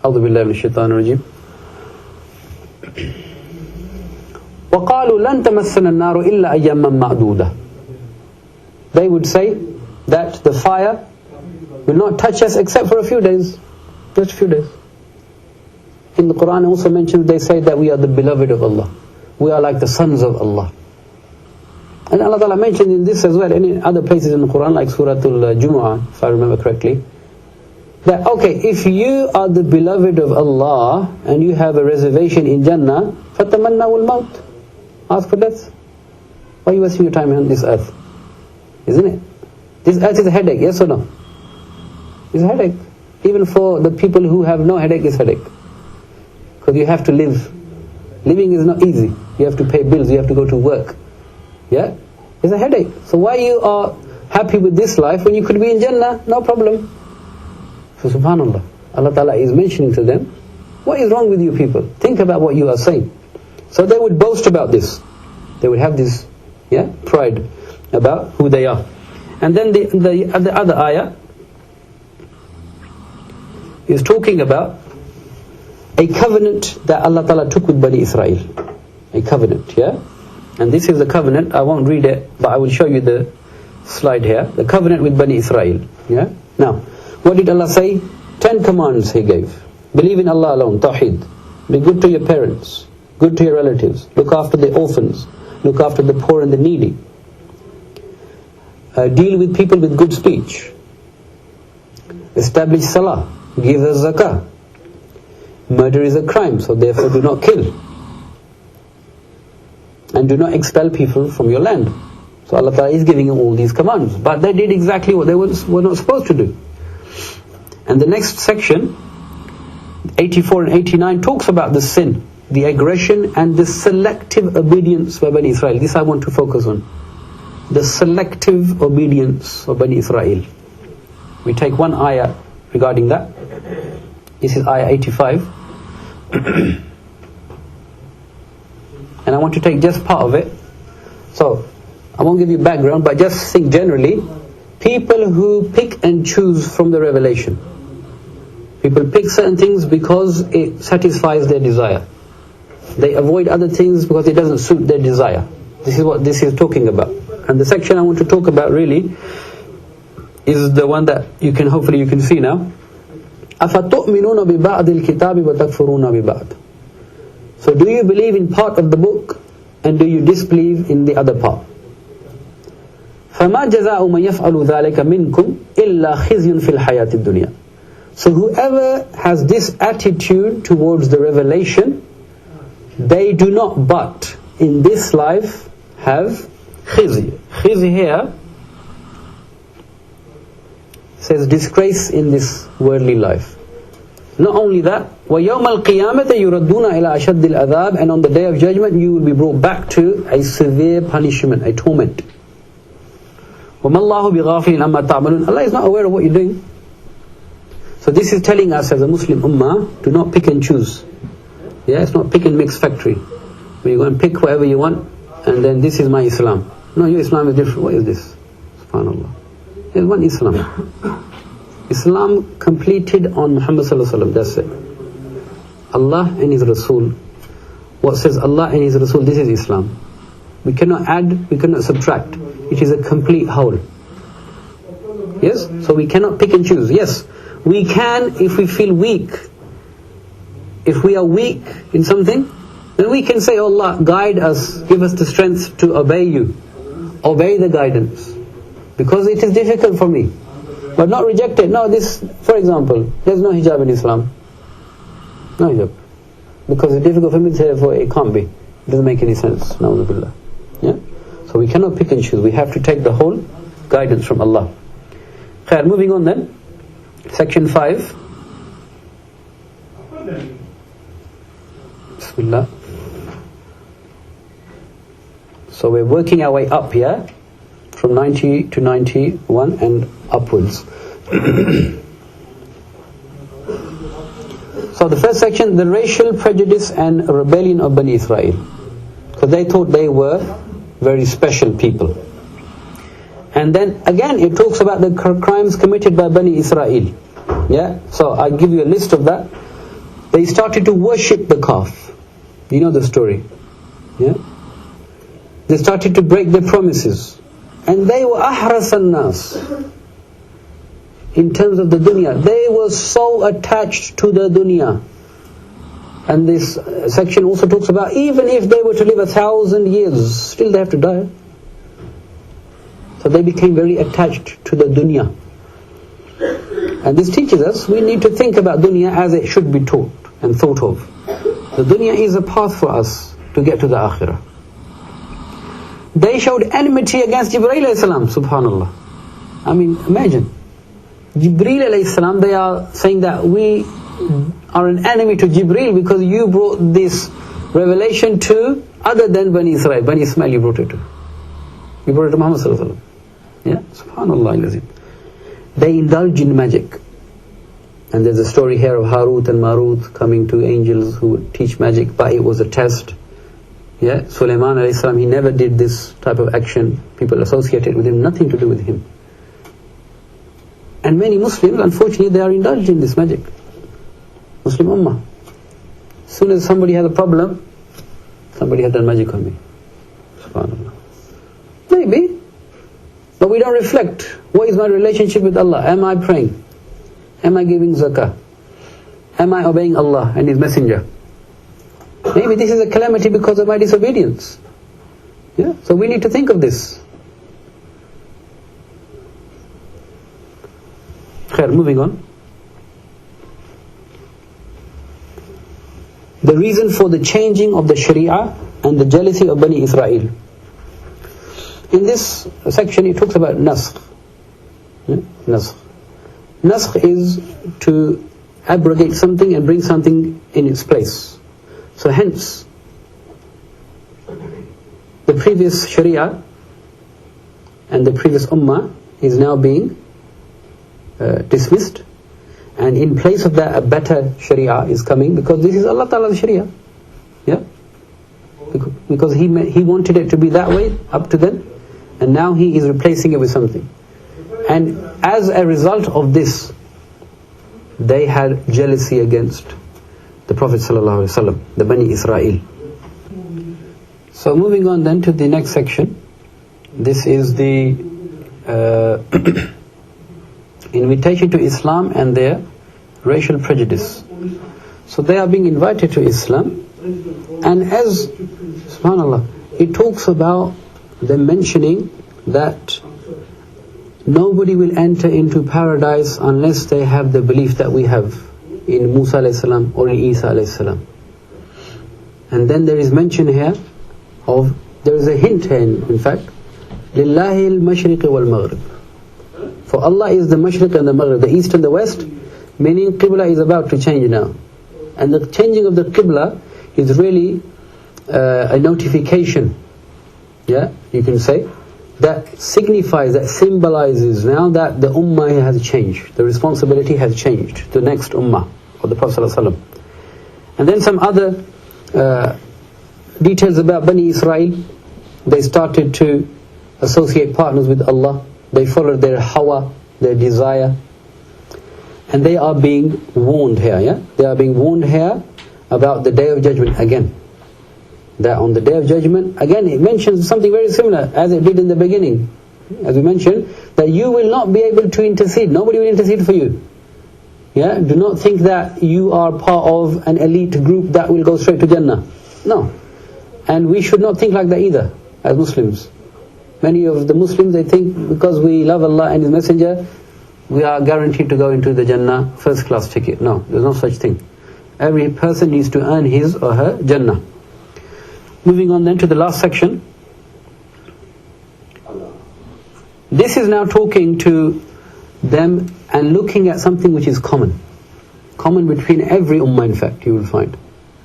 أعوذ بالله من الشيطان الرجيم. وقالوا لن تمسنا النار إلا أياما معدودة. They would say that the fire will not touch us except for a few days, just a few days. In the Quran also mentions, they say that we are the beloved of Allah, we are like the sons of Allah. And Allah Ta'ala mentioned in this as well, in other places in the Quran, like Surat Al-Jumu'ah, if I remember correctly, that okay, if you are the beloved of Allah and you have a reservation in Jannah, فَتَمَنَّوُ الْمَوْتِ, ask for death. Why are you wasting your time on this earth? Isn't it? This earth is a headache, yes or no? It's a headache. Even for the people who have no headache, it's a headache. Because you have to live. Living is not easy. You have to pay bills, you have to go to work. Yeah? It's a headache. So why you are happy with this life when you could be in Jannah? No problem. So subhanallah, Allah Ta'ala is mentioning to them, what is wrong with you people? Think about what you are saying. So they would boast about this. They would have this pride about who they are. And then the other ayah is talking about a covenant that Allah Ta'ala took with Bani Israel. A covenant, yeah? And this is the covenant, I won't read it, but I will show you the slide here. The covenant with Bani Israel, yeah? Now, what did Allah say? 10 commands He gave. Believe in Allah alone, Tawheed. Be good to your parents, good to your relatives, look after the orphans, look after the poor and the needy. Deal with people with good speech. Establish salah, give the zakah. Murder is a crime, so therefore do not kill. And do not expel people from your land. So Allah Ta'ala is giving them all these commands. But they did exactly what they were not supposed to do. And the next section, 84 and 89, talks about the sin, the aggression and the selective obedience by Bani Israel. This I want to focus on. The selective obedience of Bani Israel. We take one ayah regarding that. This is ayah 85. And I want to take just part of it. So, I won't give you background, but just think generally. People who pick and choose from the revelation. People pick certain things because it satisfies their desire. They avoid other things because it doesn't suit their desire. This is what this is talking about. And the section I want to talk about really is the one that hopefully you can see now. أَفَتُؤْمِنُونَ بِبَعْضِ الْكِتَابِ وَتَكْفُرُونَ بِبَعْضِ. So do you believe in part of the book and do you disbelieve in the other part? فَمَا جَزَاءُ مَنْ يَفْعَلُ ذَلِكَ مِنْكُمْ إِلَّا خِزْيٌ فِي الْحَيَاةِ الدُّنْيَا. So whoever has this attitude towards the revelation, they do not but in this life have khizy. Khizy here says disgrace in this worldly life. Not only that, وَيَوْمَ الْقِيَامَةِ يُرَدُّونَ إِلَىٰ أَشَدِّ الْعَذَابِ, and on the day of judgment you will be brought back to a severe punishment, a torment. وَمَا اللَّهُ بِغَافِلٍ عَمَّا تَعْمَلُونَ. Allah is not aware of what you're doing. So this is telling us as a Muslim ummah, do not pick and choose. Yeah, it's not pick and mix factory, where you go and pick whatever you want, and then this is my Islam. No, your Islam is different. What is this? SubhanAllah. There's one Islam. Islam completed on Muhammad Sallallahu Alaihi Wasallam, that's it. Allah and His Rasul. What says Allah and His Rasul, this is Islam. We cannot add, we cannot subtract. It is a complete whole. Yes? So we cannot pick and choose. Yes, we can if we feel weak. If we are weak in something, then we can say, oh Allah, guide us, give us the strength to obey you. Obey the guidance. Because it is difficult for me. But not reject it. No, this, for example, there's no hijab in Islam. No hijab. Because it's difficult for me to say, therefore it can't be. It doesn't make any sense. Na'udhu billah. Yeah? So we cannot pick and choose. We have to take the whole guidance from Allah. Khair, moving on then. Section 5. Bismillah. So we're working our way up here. from 90 to 91 and upwards. So the first section, the racial prejudice and rebellion of Bani Israel. Because they thought they were very special people. And then again it talks about the crimes committed by Bani Israel. Yeah, so I'll give you a list of that. They started to worship the calf. You know the story. Yeah. They started to break their promises. And they were ahras an-nas. In terms of the dunya, they were so attached to the dunya. And this section also talks about even if they were to live 1,000 years, still they have to die. So they became very attached to the dunya. And this teaches us we need to think about dunya as it should be taught and thought of. The dunya is a path for us to get to the akhirah. They showed enmity against Jibreel alayhi salam, subhanallah. I mean, imagine. Jibreel alayhi salam, they are saying that we are an enemy to Jibreel because you brought this revelation to other than Bani Israel. Bani Ismail you brought it to. You brought it to Muhammad sallallahu alaihi wasallam. Yeah, subhanallah. They indulge in magic. And there's a story here of Harut and Marut coming to angels who would teach magic, but it was a test. Yeah, Sulaiman alayhi salam, he never did this type of action. People associated with him, nothing to do with him. And many Muslims, unfortunately, they are indulged in this magic. Muslim Ummah. As soon as somebody has a problem, somebody has done magic on me. SubhanAllah. Maybe, but we don't reflect. What is my relationship with Allah? Am I praying? Am I giving zakah? Am I obeying Allah and His Messenger? Maybe this is a calamity because of my disobedience. Yeah, so we need to think of this. Khair, moving on. The reason for the changing of the Sharia and the jealousy of Bani Israel. In this section it talks about naskh. Yeah? Naskh. Naskh is to abrogate something and bring something in its place. So hence, the previous Sharia and the previous Ummah is now being dismissed, and in place of that a better Sharia is coming, because this is Allah Ta'ala's Sharia. Yeah? Because He wanted it to be that way up to then, and now He is replacing it with something. And as a result of this, they had jealousy against the Prophet ﷺ, the Bani Israel. So moving on then to the next section. This is the invitation to Islam and their racial prejudice. So they are being invited to Islam, and as, subhanAllah, it talks about them mentioning that nobody will enter into paradise unless they have the belief that we have in Musa alayhi salam or in Isa alayhi salam. And then there is mention here of, there is a hint here in fact, Lillahi al-mashriq wal-maghrib. For Allah is the mashriq and the maghrib, the east and the west, meaning Qibla is about to change now. And the changing of the Qibla is really a notification, yeah, you can say, that signifies, that symbolizes now that the Ummah has changed, the responsibility has changed to the next Ummah of the Prophet ﷺ. And then some other details about Bani Israel. They started to associate partners with Allah. They followed their hawa, their desire. And they are being warned here, yeah? They are being warned here about the Day of Judgment again. That on the Day of Judgment, again it mentions something very similar as it did in the beginning. As we mentioned, that you will not be able to intercede. Nobody will intercede for you. Yeah? Do not think that you are part of an elite group that will go straight to Jannah. No. And we should not think like that either, as Muslims. Many of the Muslims, they think because we love Allah and His Messenger, we are guaranteed to go into the Jannah first class ticket. No, there's no such thing. Every person needs to earn his or her Jannah. Moving on then to the last section. This is now talking to them and looking at something which is common. Common between every ummah, in fact, you will find.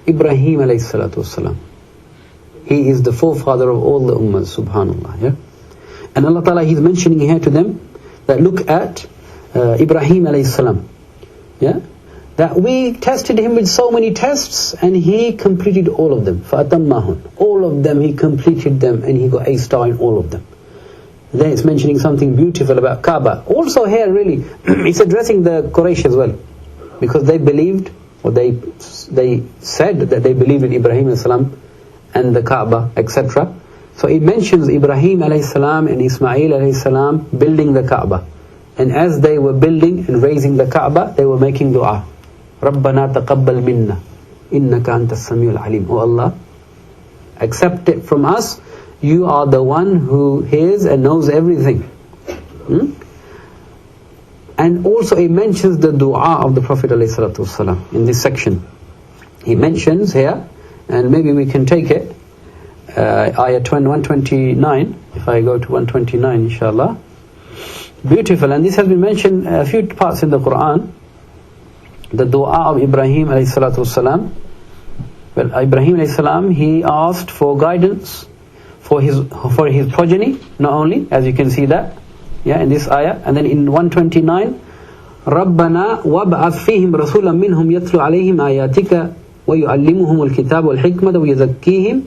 Ibrahim Alayhis-Salam. He is the forefather of all the ummahs, subhanallah. Yeah? And Allah Ta'ala, He's mentioning here to them that look at Ibrahim Alayhis-Salam. Yeah? That we tested him with so many tests and he completed all of them. فَأَتَمَّهُنْ. All of them, he completed them and he got a star in all of them. Then it's mentioning something beautiful about Kaaba. Also here really, it's addressing the Quraysh as well. Because they believed, or they said that they believed in Ibrahim Alayhis-Salam and the Kaaba, etc. So it mentions Ibrahim Alayhis-Salam and Ismail Alayhis-Salam building the Kaaba. And as they were building and raising the Kaaba, they were making dua. رَبَّنَا تَقَبَّلْ مِنَّا إِنَّكَ أَنْتَ السَّمِيعُ الْعَلِيمُ. Oh Allah, accept it from us. You are the one who hears and knows everything. And also it mentions the dua of the Prophet ﷺ in this section. He mentions here, and maybe we can take it, Ayah 129, if I go to 129 inshallah. Beautiful, and this has been mentioned a few parts in the Quran. The dua of Ibrahim ﷺ. Well, Ibrahim ﷺ, he asked for guidance for his progeny, not only, as you can see that, in this ayah. And then in 129, رَبَّنَا وَابْعَثْ فِيهِمْ رَسُولًا مِّنْهُمْ يَتْلُو عَلَيْهِمْ آيَاتِكَ وَيُعَلِّمُهُمُ الْكِتَابَ وَالْحِكْمَةَ وَيُزَكِّيهِمْ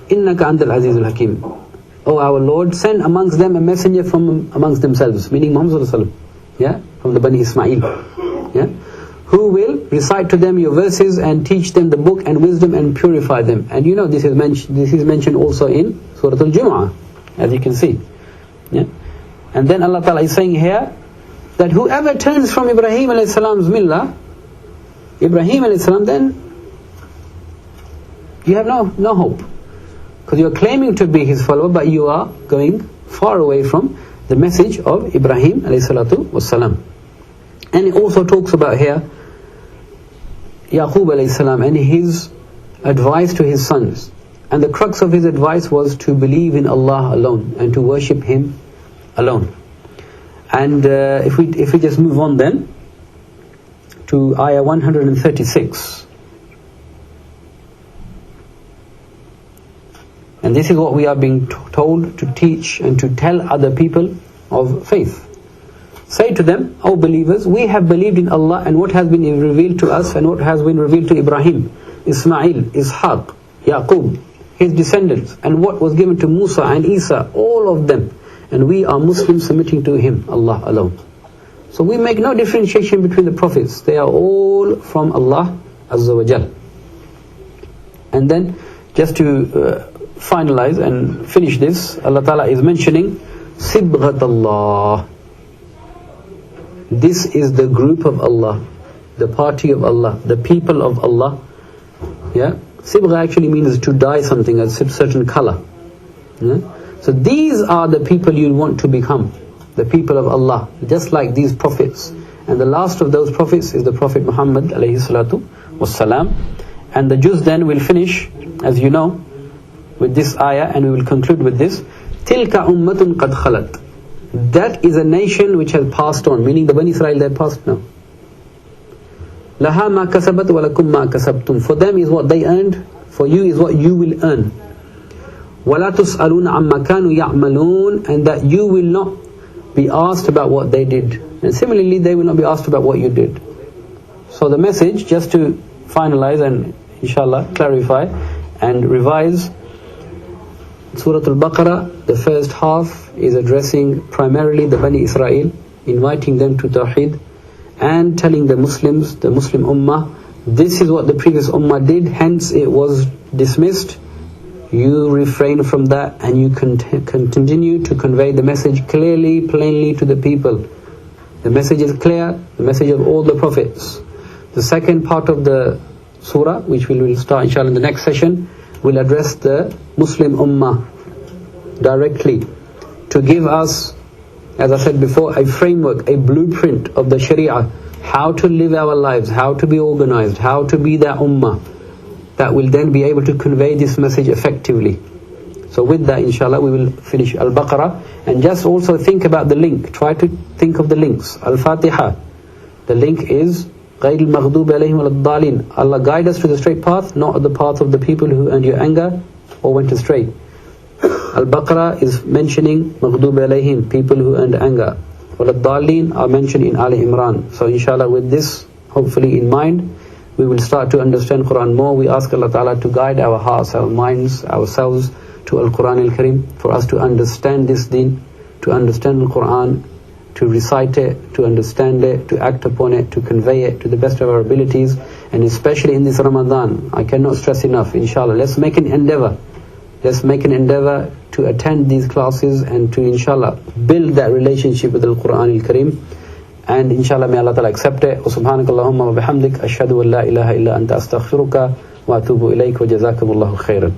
إِنَّكَ أَنْتَ الْعَزِيزُ الْحَكِيمُ. O our Lord, send amongst them a messenger from amongst themselves, meaning Muhammad sallallahu alaihi wasallam, from the Bani Ismail, who will recite to them your verses and teach them the book and wisdom and purify them. And this is mentioned also in Surat Al-Jumu'ah, as you can see. And then Allah Ta'ala is saying here that whoever turns from Ibrahim alayhi salam's millah, Ibrahim alayhi salam, then you have no hope. Because you are claiming to be his follower, but you are going far away from the message of Ibrahim alayhi salatu wassalam. And it also talks about here Yaqub alayhi salam and his advice to his sons. And the crux of his advice was to believe in Allah alone and to worship Him alone. And if we just move on then to Ayah 136. And this is what we are being told to teach and to tell other people of faith. Say to them, O believers, we have believed in Allah and what has been revealed to us and what has been revealed to Ibrahim, Ismail, Ishaq, Yaqub, his descendants, and what was given to Musa and Isa, all of them. And we are Muslims submitting to Him, Allah alone. So we make no differentiation between the prophets. They are all from Allah Azza wa Jal. And then, just to finalize and finish this, Allah Ta'ala is mentioning Sibghat Allah. This is the group of Allah, the party of Allah, the people of Allah. Sibgha actually means to dye something a certain color. So these are the people you want to become, the people of Allah, just like these prophets. And the last of those prophets is the Prophet Muhammad Alayhis-Salam. And the juz then will finish, as you know, with this ayah, and we will conclude with this. Tilka ummatun qad khalat. That is a nation which has passed on, meaning the Bani Israel, they have passed now. Laha ma kasabat wa lakum ma kasabtum. For them is what they earned, for you is what you will earn. وَلَا تُسْأَلُونَ عَمَّا كَانُوا يَعْمَلُونَ. And that you will not be asked about what they did. And similarly, they will not be asked about what you did. So the message, just to finalize and inshallah clarify and revise, Surat Al-Baqara, the first half is addressing primarily the Bani Israel, inviting them to Tawheed and telling the Muslims, the Muslim Ummah, this is what the previous Ummah did, hence it was dismissed. You refrain from that and you continue to convey the message clearly, plainly to the people. The message is clear, the message of all the prophets. The second part of the surah, which we will start inshallah in the next session, will address the Muslim Ummah directly, to give us, as I said before, a framework, a blueprint of the Sharia, how to live our lives, how to be organized, how to be that Ummah that will then be able to convey this message effectively. So with that, inshallah, we will finish Al-Baqarah. And just also think about the link. Try to think of the links. Al-Fatiha. The link is غَيْرِ الْمَغْضُوبِ عَلَيْهِمْ وَلَا الضَّالِينَ. Allah guide us to the straight path, not the path of the people who earned your anger or went astray. Al-Baqara is mentioning Maghdub alayhim, people who earned anger. Wal-Dallin are mentioned in Ali Imran. So inshallah, with this hopefully in mind, we will start to understand Quran more. We ask Allah Ta'ala to guide our hearts, our minds, ourselves to Al-Quran Al-Karim, for us to understand this deen, to understand the Quran, to recite it, to understand it, to act upon it, to convey it to the best of our abilities. And especially in this Ramadan, I cannot stress enough, inshallah, let's make an endeavor. Let's make an endeavor to attend these classes and to inshallah build that relationship with Al-Quran Al-Karim. And inshallah may Allah Ta'ala accept it. Wa subhanakallahumma wa bihamdik ashhadu an la ilaha illa anta astaghfiruka wa atubu ilayk wa jazakumullahu khairan.